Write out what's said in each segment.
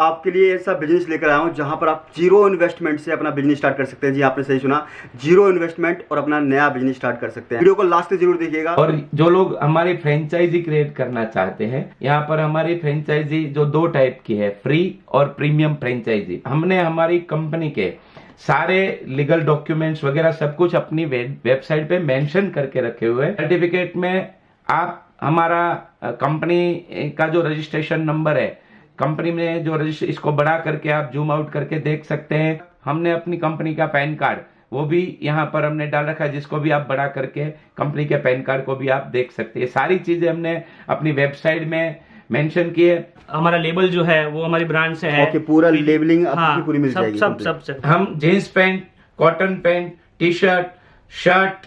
आपके लिए ऐसा बिजनेस लेकर आया हूँ जहां पर आप जीरो इन्वेस्टमेंट से अपना बिजनेस स्टार्ट कर सकते हैं। जी आपने सही सुना, जीरो इन्वेस्टमेंट और अपना नया बिजनेस स्टार्ट कर सकते हैं। वीडियो को लास्ट तक जरूर देखिएगा। और जो लोग हमारी फ्रेंचाइजी क्रिएट करना चाहते हैं, यहाँ पर हमारी फ्रेंचाइजी जो दो टाइप की है, फ्री और प्रीमियम फ्रेंचाइजी। हमने हमारी कंपनी के सारे लीगल डॉक्यूमेंट्स वगैरह सब कुछ अपनी वेबसाइट पे मेंशन करके रखे हुए हैं। सर्टिफिकेट में आप हमारा कंपनी का जो रजिस्ट्रेशन नंबर है, कंपनी में जो रजिस्टर, इसको बड़ा करके आप जूम आउट करके देख सकते हैं। हमने अपनी कंपनी का पैन कार्ड वो भी यहाँ पर हमने डाल रखा है, जिसको भी आप बड़ा करके कंपनी के पैन कार्ड को भी आप देख सकते हैं। सारी चीजें हमने अपनी वेबसाइट में मेंशन की है। हमारा लेबल जो है वो हमारी ब्रांड से है। ओके, पूरा लेबलिंग आपकी हाँ, पूरी मिल जाएगी। सब हम jeans pant, cotton pant, T shirt, shirt,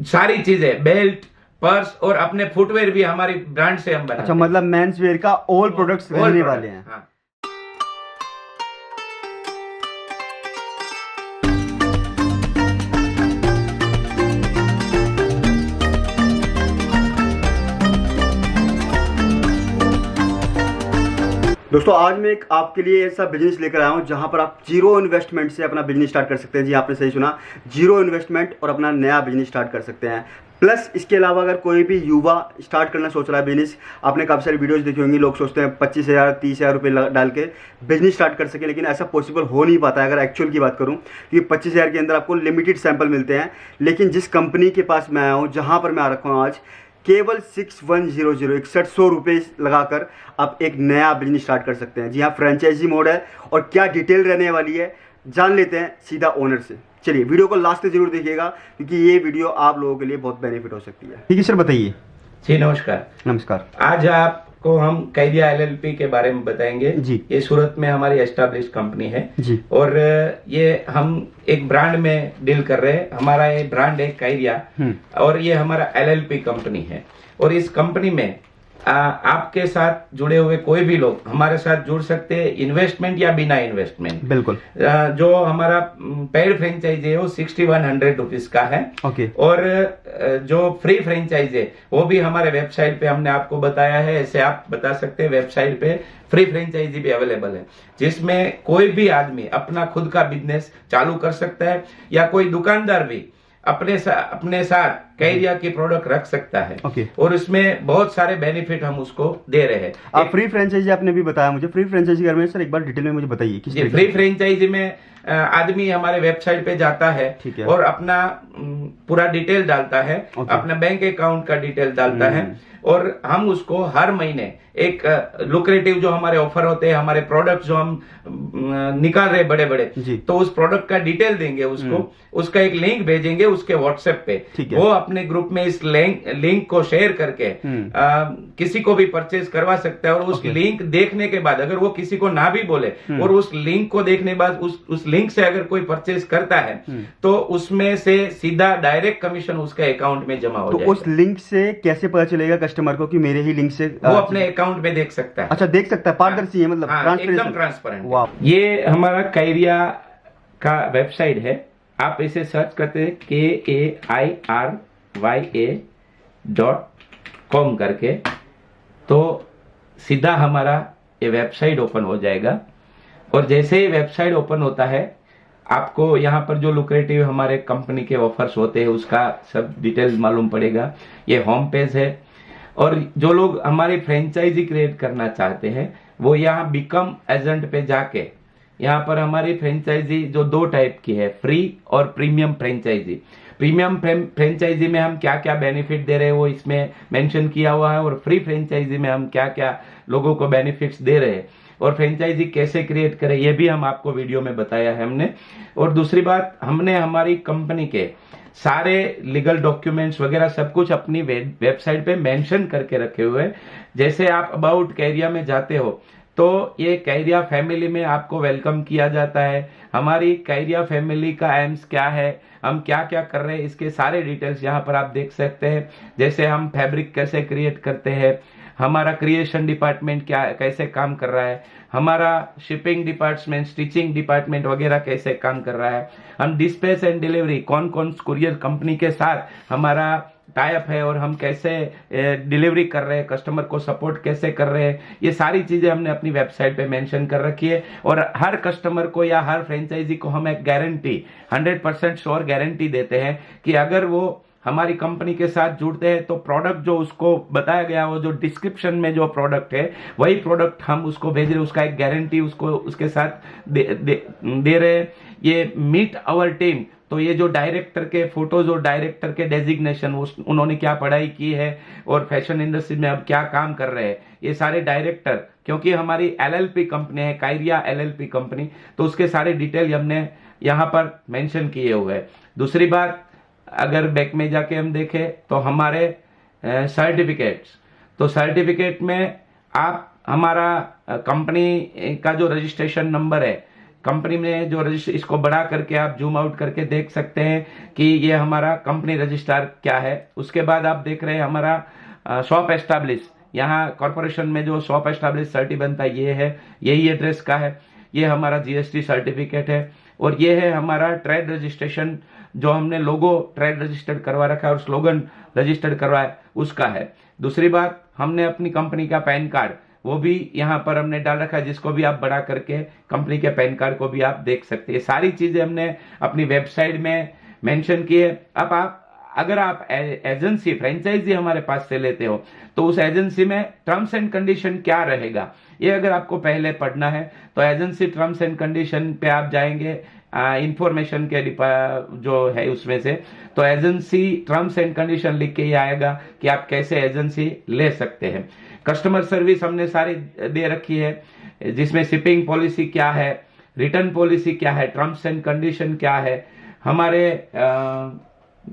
सारी चीजें, बेल्ट, पर्स और अपने फुटवेयर भी हमारी ब्रांड से हम बनाते हैं। अच्छा, मतलब मेंस वेयर का ऑल प्रोडक्ट्स रहने वाले हैं। हाँ। दोस्तों, आज मैं एक आपके लिए ऐसा बिजनेस लेकर आया हूं जहां पर आप जीरो इन्वेस्टमेंट से अपना बिजनेस स्टार्ट कर सकते हैं। जी आपने सही सुना, जीरो इन्वेस्टमेंट और अपना नया बिजनेस स्टार्ट कर सकते हैं। प्लस इसके अलावा अगर कोई भी युवा स्टार्ट करना सोच रहा है बिजनेस, आपने काफ़ी सारी वीडियोस देखी होंगी, लोग सोचते हैं 25,000 30,000 रुपये डाल के बिजनेस स्टार्ट कर सके, लेकिन ऐसा पॉसिबल हो नहीं पाता है। अगर एक्चुअल की बात करूं, क्योंकि 25,000 के अंदर आपको लिमिटेड सैंपल मिलते हैं। लेकिन जिस कंपनी के पास मैं आया हूँ, जहाँ पर मैं आ रखा हूँ आज, केवल 6100 रुपये लगाकर आप एक नया बिजनेस स्टार्ट कर सकते हैं। जी हाँ, फ्रेंचाइजी मोड है। और क्या डिटेल रहने वाली है जान लेते हैं सीधा ओनर से। चलिए, वीडियो को लास्ट तक जरूर देखिएगा, क्योंकि ये वीडियो आप लोगों के लिए बहुत बेनिफिट हो सकती है। ठीक है सर, बताइए। जी नमस्कार। नमस्कार। आज आपको हम कैरिया LLP के बारे में बताएंगे जी। ये सूरत में हमारी एस्टेब्लिश कंपनी है जी। और ये हम एक ब्रांड में डील कर रहे हैं। हमारा ये ब्रांड है कैरिया और ये हमारा LLP कंपनी है। और इस कंपनी में आपके साथ जुड़े हुए कोई भी लोग हमारे साथ जुड़ सकते हैं, इन्वेस्टमेंट या बिना इन्वेस्टमेंट। बिल्कुल। जो हमारा पेड फ्रेंचाइजी है वो 6100 रुपीज का है। ओके। और जो फ्री फ्रेंचाइजी है वो भी हमारे वेबसाइट पे हमने आपको बताया है। ऐसे आप बता सकते हैं, वेबसाइट पे फ्री फ्रेंचाइजी भी अवेलेबल है, जिसमें कोई भी आदमी अपना खुद का बिजनेस चालू कर सकता है या कोई दुकानदार भी अपने साथ कैरिया की प्रोडक्ट रख सकता है। ओके। और इसमें बहुत सारे बेनिफिट हम उसको दे रहे हैं। आप फ्री फ्रेंचाइजी आपने भी बताया मुझे, फ्री फ्रेंचाइजी के बारे में सर एक बार डिटेल में मुझे बताइए। किस तरीके फ्री फ्रेंचाइजी में आदमी हमारे वेबसाइट पे जाता है और अपना पूरा डिटेल डालता है, अपना बैंक अकाउंट का डिटेल डालता है और हम उसको हर महीने एक लुक्रेटिव जो हमारे ऑफर होते हैं, हमारे प्रोडक्ट जो हम निकाल रहे बड़े बड़े, तो उस प्रोडक्ट का डिटेल देंगे उसको, उसका एक लिंक भेजेंगे उसके व्हाट्सएप पे। वो अपने ग्रुप में इस लिंक को शेयर करके किसी को भी परचेज करवा सकता है। और उस लिंक देखने के बाद अगर वो किसी को ना भी बोले और उस लिंक को देखने के बाद उस लिंक से अगर कोई परचेज करता है तो उसमें से सीधा डायरेक्ट कमिशन उसके अकाउंट में जमा हो जाएगा। तो उस लिंक से कैसे पता चलेगा कस्टमर को कि मेरे ही लिंक से वो अपने अकाउंट में देख सकता है। अच्छा, देख सकता है, पारदर्शी है, मतलब एकदम ट्रांसपेरेंट। ये हमारा कैरिया का वेबसाइट है। आप इसे सर्च करते हैं KAIRYA.com करके, तो सीधा हमारा ये वेबसाइट ओपन हो जाएगा। और जैसे ही वेबसाइट ओपन होता है, आपको यहाँ पर जो लुक्रेटिव हमारे कंपनी के ऑफर्स होते हैं उसका सब डिटेल्स मालूम पड़ेगा। ये होम पेज है। और जो लोग हमारी फ्रेंचाइजी क्रिएट करना चाहते हैं वो यहाँ बिकम एजेंट पे जाके, यहाँ पर हमारी फ्रेंचाइजी जो दो टाइप की है, फ्री और प्रीमियम फ्रेंचाइजी। प्रीमियम फ्रेंचाइजी में हम क्या क्या बेनिफिट दे रहे हैं वो इसमें मेंशन किया हुआ है, और फ्री फ्रेंचाइजी में हम क्या क्या लोगों को बेनिफिट्स दे रहे हैं और फ्रेंचाइजी कैसे क्रिएट करें ये भी हम आपको वीडियो में बताया है हमने। और दूसरी बात, हमने हमारी कंपनी के सारे लीगल डॉक्यूमेंट्स वगैरह सब कुछ अपनी वेबसाइट पे मेंशन करके रखे हुए हैं। जैसे आप अबाउट कैरिया में जाते हो तो ये कैरिया फैमिली में आपको वेलकम किया जाता है। हमारी कैरिया फैमिली का एम्स क्या है, हम क्या क्या कर रहे हैं, इसके सारे डिटेल्स यहाँ पर आप देख सकते हैं। जैसे हम फैब्रिक कैसे क्रिएट करते हैं, हमारा क्रिएशन डिपार्टमेंट क्या कैसे काम कर रहा है, हमारा शिपिंग डिपार्टमेंट, स्टिचिंग डिपार्टमेंट वगैरह कैसे काम कर रहा है, हम डिस्पैच एंड डिलीवरी कौन कौन कुरियर कंपनी के साथ हमारा टाई अप है और हम कैसे डिलीवरी कर रहे हैं, कस्टमर को सपोर्ट कैसे कर रहे हैं, ये सारी चीजें हमने अपनी वेबसाइट पे मेंशन कर रखी है। और हर कस्टमर को या हर फ्रेंचाइजी को हम एक गारंटी 100% श्योर गारंटी देते हैं कि अगर वो हमारी कंपनी के साथ जुड़ते हैं तो प्रोडक्ट जो उसको बताया गया वो जो डिस्क्रिप्शन में जो प्रोडक्ट है वही प्रोडक्ट हम उसको भेज रहे हैं, उसका एक गारंटी उसको उसके साथ दे रहे हैं। ये मीट आवर टीम, तो ये जो डायरेक्टर के फोटोज और डायरेक्टर के डेजिग्नेशन, उन्होंने क्या पढ़ाई की है और फैशन इंडस्ट्री में अब क्या काम कर रहे हैं, ये सारे डायरेक्टर, क्योंकि हमारी LLP कंपनी है, कायरिया LLP कंपनी, तो उसके सारे डिटेल हमने यहाँ पर मेंशन किए हुए हैं। दूसरी बात, अगर बैक में जाके हम देखें तो हमारे सर्टिफिकेट्स, तो सर्टिफिकेट में आप हमारा कंपनी का जो रजिस्ट्रेशन नंबर है, कंपनी में जो इसको बढ़ा करके आप जूम आउट करके देख सकते हैं कि ये हमारा कंपनी रजिस्ट्रार क्या है। उसके बाद आप देख रहे हैं हमारा शॉप एस्टैब्लिश, यहाँ कॉर्पोरेशन में जो शॉप एस्टैब्लिश सर्टी बनता है ये है, यही एड्रेस का है। ये हमारा GST सर्टिफिकेट है और ये है हमारा ट्रेड रजिस्ट्रेशन, जो हमने लोगो ट्रेड रजिस्टर्ड करवा रखा है और स्लोगन रजिस्टर्ड करवाया उसका है। दूसरी बात, हमने अपनी कंपनी का पैन कार्ड वो भी यहाँ पर हमने डाल रखा है, जिसको भी आप बड़ा करके कंपनी के पैन कार्ड को भी आप देख सकते हैं। सारी चीजें हमने अपनी वेबसाइट में मेंशन की है। अब आप अगर आप एजेंसी फ्रेंचाइजी हमारे पास से लेते हो तो उस एजेंसी में टर्म्स एंड कंडीशन क्या रहेगा, ये अगर आपको पहले पढ़ना है तो एजेंसी टर्म्स एंड कंडीशन पे आप जाएंगे इंफॉर्मेशन के जो है उसमें से, तो एजेंसी टर्म्स एंड कंडीशन लिख के ही आएगा कि आप कैसे एजेंसी ले सकते हैं। कस्टमर सर्विस हमने सारी दे रखी है, जिसमें शिपिंग पॉलिसी क्या है, रिटर्न पॉलिसी क्या है, टर्म्स एंड कंडीशन क्या है, हमारे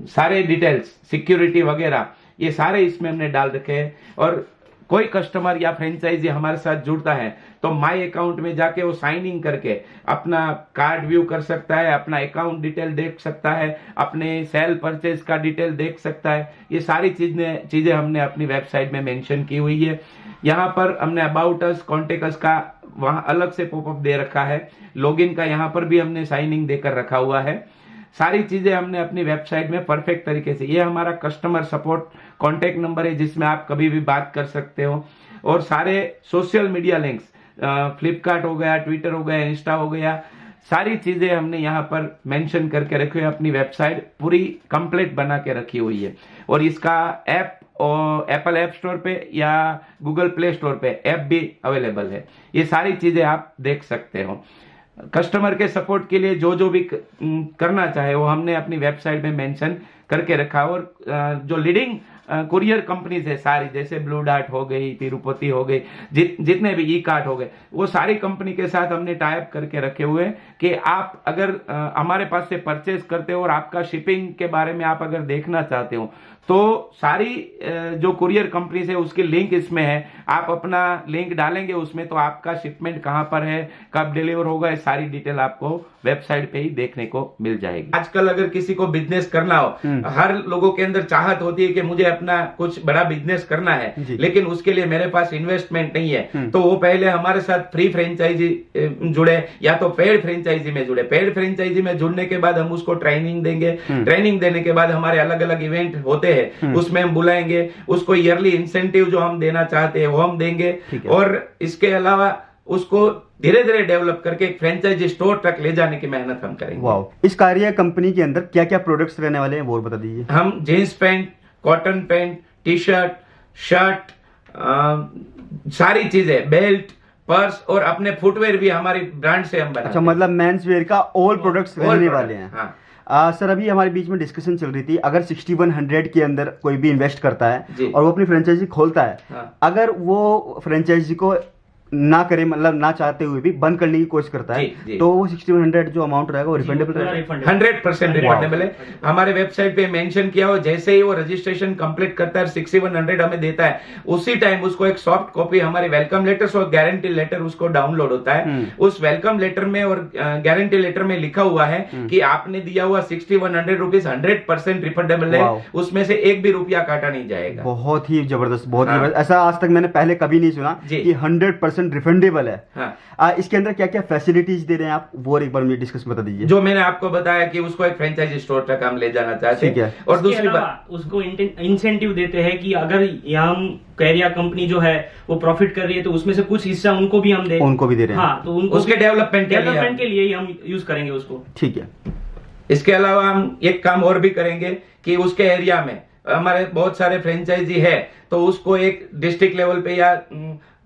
सारे डिटेल्स, सिक्योरिटी वगैरह, ये सारे इसमें हमने डाल रखे हैं। और कोई कस्टमर या फ्रेंचाइजी हमारे साथ जुड़ता है तो माई अकाउंट में जाके वो साइन इन करके अपना कार्ड व्यू कर सकता है, अपना अकाउंट डिटेल देख सकता है, अपने सेल परचेज का डिटेल देख सकता है। ये सारी चीजें हमने अपनी वेबसाइट में मेंशन की हुई है। यहाँ पर हमने अबाउट अस, कॉन्टेक्ट अस का वहां अलग से पॉपअप दे रखा है, लॉगिन का यहाँ पर भी हमने साइन इन देकर रखा हुआ है। सारी चीजें हमने अपनी वेबसाइट में परफेक्ट तरीके से, ये हमारा कस्टमर सपोर्ट कॉन्टेक्ट नंबर है जिसमें आप कभी भी बात कर सकते हो। और सारे सोशल मीडिया लिंक्स, फ्लिपकार्ट हो गया, ट्विटर हो गया, इंस्टा हो गया, सारी चीजें हमने यहाँ पर मेंशन करके रखी हुई है। अपनी वेबसाइट पूरी कंप्लीट बना के रखी हुई है। और इसका ऐप और एप्पल ऐप स्टोर पे या गूगल प्ले स्टोर पे ऐप भी अवेलेबल है। ये सारी चीजें आप देख सकते हो। कस्टमर के सपोर्ट के लिए जो भी करना चाहे वो हमने अपनी वेबसाइट में मेंशन करके रखा। और जो लीडिंग कुरियर कंपनीज है सारी, जैसे ब्लू डार्ट हो गई, तिरुपति हो गई, जितने भी ई-कार्ट हो गए, वो सारी कंपनी के साथ हमने टाई अप करके रखे हुए हैं कि आप अगर हमारे पास से परचेज करते हो और आपका शिपिंग के बारे में आप अगर देखना चाहते हो तो सारी जो कुरियर कंपनी है उसकी लिंक इसमें है। आप अपना लिंक डालेंगे उसमें तो आपका शिपमेंट कहां पर है, कब डिलीवर होगा, ये सारी डिटेल आपको वेबसाइट पे ही देखने को मिल जाएगी। आजकल अगर किसी को बिजनेस करना हो, हर लोगों के अंदर चाहत होती है कि मुझे अपना कुछ बड़ा बिजनेस करना है, लेकिन उसके लिए मेरे पास इन्वेस्टमेंट नहीं है, तो वो पहले हमारे साथ फ्री फ्रेंचाइजी जुड़े या तो पेड फ्रेंचाइजी में जुड़े। पेड फ्रेंचाइजी में जुड़ने के बाद हम उसको ट्रेनिंग देंगे, ट्रेनिंग देने के बाद हमारे अलग अलग इवेंट होते हैं, उसमें हम बुलाएंगे, उसको ईयरली इंसेंटिव जो हम देना चाहते हैं वो हम देंगे। और इसके अलावा उसको धीरे धीरे डेवलप करके एक फ्रेंचाइजी स्टोर तक ले जाने की मेहनत हम करेंगे। वाओ, इस कायरिया कंपनी के अंदर क्या क्या प्रोडक्ट्स रहने वाले हैं वो बता दीजिए। हम jeans pant, cotton pant, T shirt, shirt, सारी चीजें, बेल्ट, पर्स और अपने फुटवेयर भी हमारी ब्रांड से हम बनाते हैं। अच्छा, मतलब मेंस वेयर का ऑल प्रोडक्ट्स रहने वाले हैं। हाँ। सर, अभी हमारे बीच में डिस्कशन चल रही थी, अगर 6100 के अंदर कोई भी इन्वेस्ट करता है और वो अपनी फ्रेंचाइजी खोलता है, हाँ। अगर वो फ्रेंचाइजी को ना करे, मतलब ना चाहते हुए भी बंद करने की कोशिश करता है, जी। तो वो 6100 जो अमाउंट रहेगा वो रिफंडेबल रहेगा। 100% रिफंडेबल है। हमारे वेबसाइट पे मेंशन किया हो, जैसे ही वो रजिस्ट्रेशन कंप्लीट करता है 6100 हमें देता है, उसी टाइम उसको एक सॉफ्ट कॉपी हमारे वेलकम लेटर और गारंटी लेटर उसको डाउनलोड होता है। उस वेलकम लेटर में और गारंटी लेटर में लिखा हुआ है कि आपने दिया हुआ 6100 रुपीज 100% रिफंडेबल है, उसमें से एक भी रुपया काटा नहीं जाएगा। बहुत ही जबरदस्त, बहुत ही जबरदस्त। ऐसा आज तक मैंने पहले कभी नहीं सुना कि 100% 100% रिफंडेबल है। हाँ। इसके अंदर क्या क्या फैसिलिटीज दे रहे हैं आप, वो और एक बार मुझे डिस्कस बता दीजिए। जो मैंने आपको बताया कि उसको एक फ्रेंचाइजी स्टोर तक हम ले जाना चाहते ठीक है। हैं। और उसके दूसरी अलावा बात, उसको इंसेंटिव देते हैं कि अगर हम कैरिया कंपनी जो है वो प्रॉफिट कर रही है तो उसमें से कुछ हिस्सा उनको भी हम दे, उनको भी दे रहे हैं। हाँ, तो उनको उसके डेवलपमेंट के लिए ही हम यूज करेंगे उसको। ठीक है। इसके अलावा हम एक काम और भी करेंगे कि उसके एरिया में हमारे बहुत सारे फ्रेंचाइजी है, तो उसको एक डिस्ट्रिक्ट लेवल पे या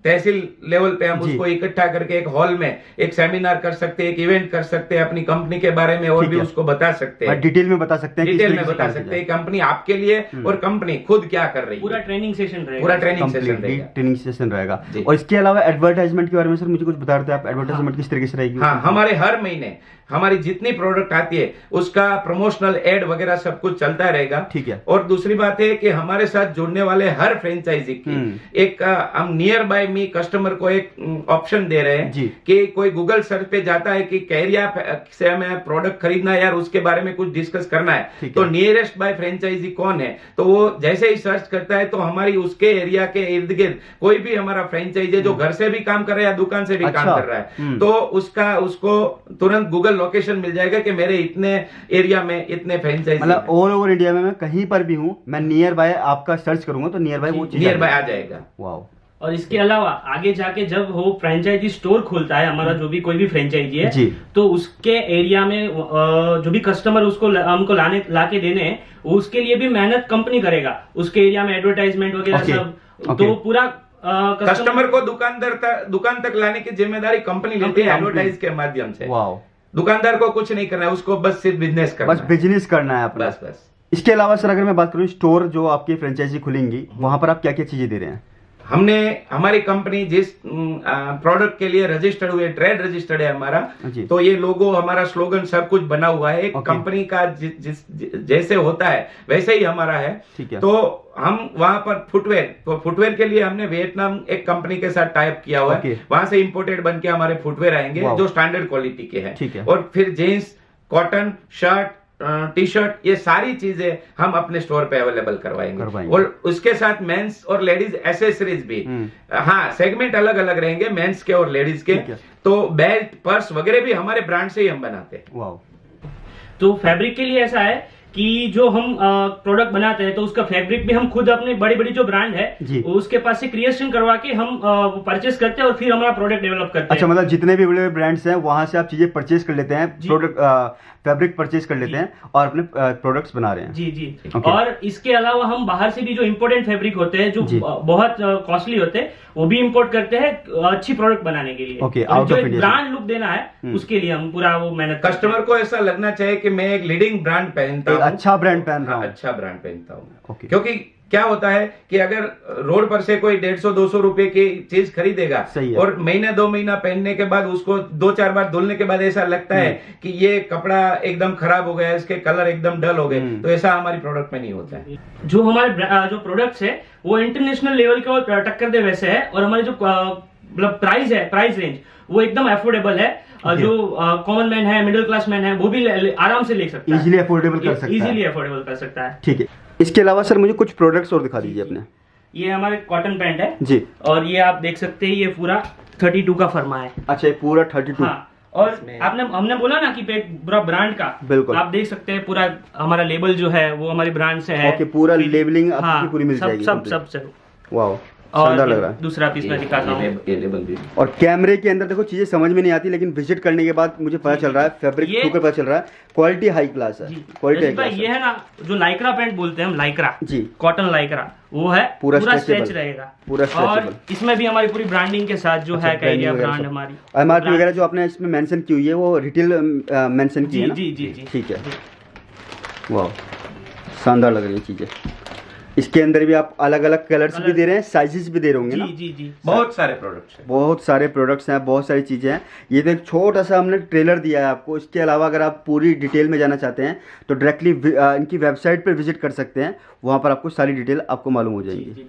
तहसील लेवल पे हम जी। उसको इकट्ठा करके एक हॉल में एक सेमिनार कर सकते हैं, एक इवेंट कर सकते हैं, अपनी कंपनी के बारे में और ठीक भी है। उसको बता सकते हैं, डिटेल में बता सकते हैं, डिटेल में बता सकते हैं कंपनी आपके लिए और कंपनी खुद क्या कर रही पूरा है। ट्रेनिंग सेशन रहेगा। पूरा ट्रेनिंग सेशन कंप्लीटली रहेगा। ट्रेनिंग सेशन रहेगा। जी। और इसके अलावा एडवर्टाइजमेंट के बारे में सर मुझे कुछ बता रहे थे आप, एडवर्टाइजमेंट किस तरीके से रहेगी? हाँ, हमारे हर महीने हमारी जितनी प्रोडक्ट आती है उसका प्रमोशनल एड वगैरह सब कुछ चलता रहेगा। ठीक है। और दूसरी बात है कि हमारे साथ जुड़ने वाले हर फ्रेंचाइजी की एक हम नियर बाय मी कस्टमर को एक ऑप्शन दे रहे हैं जी। कि कोई गूगल सर्च पे जाता है कि कैरिया से हमें प्रोडक्ट खरीदना है यार, उसके बारे में कुछ डिस्कस करना है, ठीक तो है। नियरेस्ट बाय फ्रेंचाइजी कौन है, तो वो जैसे ही सर्च करता है तो हमारी उसके एरिया के इर्द गिर्द कोई भी हमारा फ्रेंचाइजी है जो घर से भी काम कर रहा है या दुकान से भी अच्छा। काम कर रहा है, तो उसको तुरंत गूगल लोकेशन मिल जाएगा कि मेरे इतने एरिया में इतने फ्रेंचाइजी, मतलब ऑल ओवर इंडिया में मैं कहीं पर भी हूँ, मैं नियर बाय आपका सर्च करूंगा तो नियर बाय वो चीज नियर बाय आ जाएगा। वाओ। और इसके अलावा आगे जाके जब वो फ्रेंचाइजी स्टोर खुलता है हमारा, जो भी कोई भी फ्रेंचाइजी है जी। तो उसके एरिया में जो भी कस्टमर उसको हमको लाके देने हैं, उसके लिए भी मेहनत कंपनी करेगा, उसके एरिया में एडवर्टाइजमेंट वगैरह ओके, सब। ओके। तो पूरा कस्टमर को दुकान तक लाने की जिम्मेदारी कंपनी लेती है एडवर्टाइज के माध्यम से। वाओ। दुकानदार को कुछ नहीं करना है, उसको बस सिर्फ बिजनेस करना बस है। बिजनेस करना है अपना। बस। इसके अलावा सर अगर मैं बात करूँ स्टोर जो आपकी फ्रेंचाइजी खुलेंगी वहां पर आप क्या क्या चीजें दे रहे हैं? हमने हमारी कंपनी जिस प्रोडक्ट के लिए रजिस्टर्ड हुए, ट्रेड रजिस्टर्ड है हमारा, जी। तो ये लोगो हमारा स्लोगन सब कुछ बना हुआ है। एक ओके। कंपनी का जैसे होता है वैसे ही हमारा है। ठीक है। तो हम वहां पर फुटवेयर के लिए हमने वियतनाम एक कंपनी के साथ टाइप किया हुआ ओके। है, वहां से इंपोर्टेड बन के हमारे फुटवेयर आएंगे वाह। जो स्टैंडर्ड क्वालिटी के हैं। ठीक है। और फिर jeans, cotton, shirt, T shirt, ये सारी चीजें हम अपने स्टोर पे अवेलेबल करवाएंगे। और उसके साथ मेंस और लेडीज एसेसरीज भी, हाँ, सेगमेंट अलग अलग रहेंगे मेंस के और लेडीज के। तो बेल्ट, पर्स वगैरह भी हमारे ब्रांड से ही हम बनाते हैं। वाओ। तो फैब्रिक के लिए ऐसा है कि जो हम प्रोडक्ट बनाते हैं तो उसका फैब्रिक भी हम खुद अपने बड़ी बड़ी जो ब्रांड है उसके पास से क्रिएशन करवा के हम परचेस करते हैं और फिर हमारा प्रोडक्ट डेवलप करते हैं। अच्छा, मतलब जितने भी बड़े ब्रांड्स हैं वहां से आप चीजें परचेज कर लेते हैं, प्रोडक्ट फैब्रिक परचेज कर लेते हैं और अपने प्रोडक्ट्स बना रहे हैं। जी। और इसके अलावा हम बाहर से भी जो इम्पोर्टेंट फैब्रिक होते हैं जो बहुत कॉस्टली होते हैं वो भी इंपोर्ट करते हैं अच्छी प्रोडक्ट बनाने के लिए। ओके, और आउट जो ऑफ एक इंडिया ब्रांड लुक देना है उसके लिए हम पूरा वो मेहनत करते हैं। कस्टमर को ऐसा लगना चाहिए कि मैं एक लीडिंग ब्रांड पहनता हूँ, अच्छा ब्रांड पहन रहा हूँ। अच्छा ब्रांड पहनता हूँ। ओके। क्योंकि क्या होता है कि अगर रोड पर से कोई 150-200 रुपए की चीज खरीदेगा और महीने 2 महीना पहनने के बाद उसको 2-4 बार धुलने के बाद ऐसा लगता है कि ये कपड़ा एकदम खराब हो गया, इसके कलर एकदम डल हो गए, तो ऐसा हमारी प्रोडक्ट में नहीं होता है। जो हमारे जो प्रोडक्ट्स है वो इंटरनेशनल लेवल के और टक्कर दे वैसे है, और हमारे जो मतलब प्राइस रेंज वो एकदम अफोर्डेबल है। जो कॉमन मैन है, मिडिल क्लास मैन है, वो भी आराम से ले सकता है, इजीली अफोर्डेबल कर सकता है। इजीली अफोर्डेबल कर सकता है। ठीक है। इसके अलावा सर मुझे कुछ प्रोडक्ट्स और दिखा दीजिए अपने। ये हमारे कॉटन पैंट है जी, और ये आप देख सकते हैं ये पूरा 32 का फर्मा है। अच्छा, ये पूरा 32। हाँ, और हमने बोला ना कि पूरा ब्रांड का, बिल्कुल आप देख सकते हैं पूरा हमारा लेबल जो है वो हमारी ब्रांड से है। ओके, पूरा लेबलिंग आपकी हाँ, पूरी मिल जाएगी। सब। वाओ, और शानदार लग रहा है। दूसरा पीस मैं दिखाता हूँ। ये लेबल भी। और कैमरे के अंदर देखो चीजें समझ में नहीं आती, लेकिन विजिट करने के बाद मुझे पता चल रहा है, फैब्रिक छू कर पता चल रहा है, क्वालिटी हाई क्लास है। क्वालिटी हाई क्लास ये है ना जो लाइक्रा पैंट बोलते हैं हम, लाइक्रा जी, कॉटन लाइक्रा, वो है पूरा स्ट्रेच रहेगा, पूरा और इसमें भी हमारी पूरी ब्रांडिंग के साथ जो है कैरिया ब्रांड हमारी एमआरपी वगैरह जो आपने इसमें मेंशन की हुई है वो रिटेल मेंशन की है ना? जी। ठीक है। वाह, शानदार लग रही है चीजें। इसके अंदर भी आप अलग अलग कलर्स भी दे रहे हैं, साइजेस भी दे रहे होंगे ना? जी। बहुत सारे प्रोडक्ट्स हैं, बहुत सारे प्रोडक्ट्स हैं, बहुत सारी चीज़ें हैं। ये तो एक छोटा सा हमने ट्रेलर दिया है आपको। इसके अलावा अगर आप पूरी डिटेल में जाना चाहते हैं तो डायरेक्टली इनकी वेबसाइट पर विजिट कर सकते हैं, वहाँ पर आपको सारी डिटेल आपको मालूम हो जाएगी।